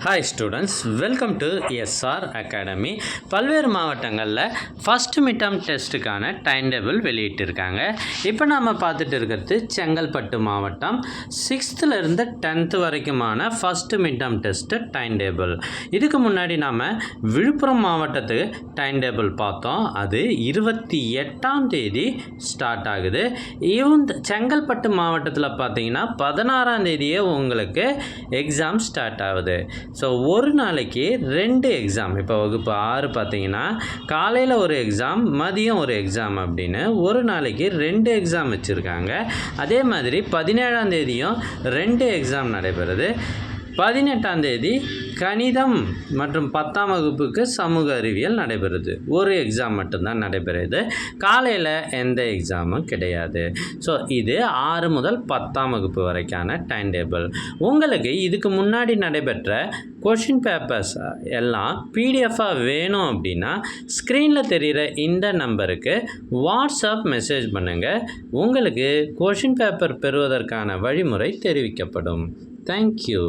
Hi students, welcome to SR academy. பல்வேறு மாவட்டங்களில் first mid term டெஸ்ட்டுக்கான டைம் டேபிள் வெளியிட்டிருக்காங்க. இப்போ நாம் பார்த்துட்டு இருக்கிறது செங்கல்பட்டு மாவட்டம் 6th-லேருந்து 10th வரைக்குமான first mid term test time table. இதுக்கு முன்னாடி நாம் விழுப்புரம் மாவட்டத்துக்கு டைம் டேபிள் பார்த்தோம். அது 28ஆம் தேதி ஸ்டார்ட் ஆகுது. செங்கல்பட்டு மாவட்டத்தில் பார்த்தீங்கன்னா 16ஆம் தேதியே உங்களுக்கு எக்ஸாம் ஸ்டார்ட் ஆகுது. ஸோ ஒரு நாளைக்கு 2 எக்ஸாம். இப்போ வகுப்பு 6 பார்த்தீங்கன்னா காலையில் ஒரு எக்ஸாம், மதியம் ஒரு எக்ஸாம் அப்படின்னு ஒரு நாளைக்கு 2 எக்ஸாம் வச்சுருக்காங்க. அதே மாதிரி 17ஆம் தேதியும் 2 எக்ஸாம் நடைபெறுது. 18ஆம் தேதி கணிதம் மற்றும் 10ஆம் வகுப்புக்கு சமூக அறிவியல் நடைபெறுது. ஒரு எக்ஸாம் மட்டும்தான் நடைபெறுது. காலையில் எந்த எக்ஸாமும் கிடையாது. ஸோ இது 6 முதல் 10ஆம் வகுப்பு வரைக்கான டைம் டேபிள். உங்களுக்கு இதுக்கு முன்னாடி நடைபெற்ற கொஷின் பேப்பர்ஸ் எல்லாம் பிடிஎஃபாக வேணும் அப்படின்னா ஸ்க்ரீனில் தெரிகிற இந்த நம்பருக்கு வாட்ஸ்அப் மெசேஜ் பண்ணுங்கள். உங்களுக்கு கொஷின் பேப்பர் பெறுவதற்கான வழிமுறை தெரிவிக்கப்படும். Thank you.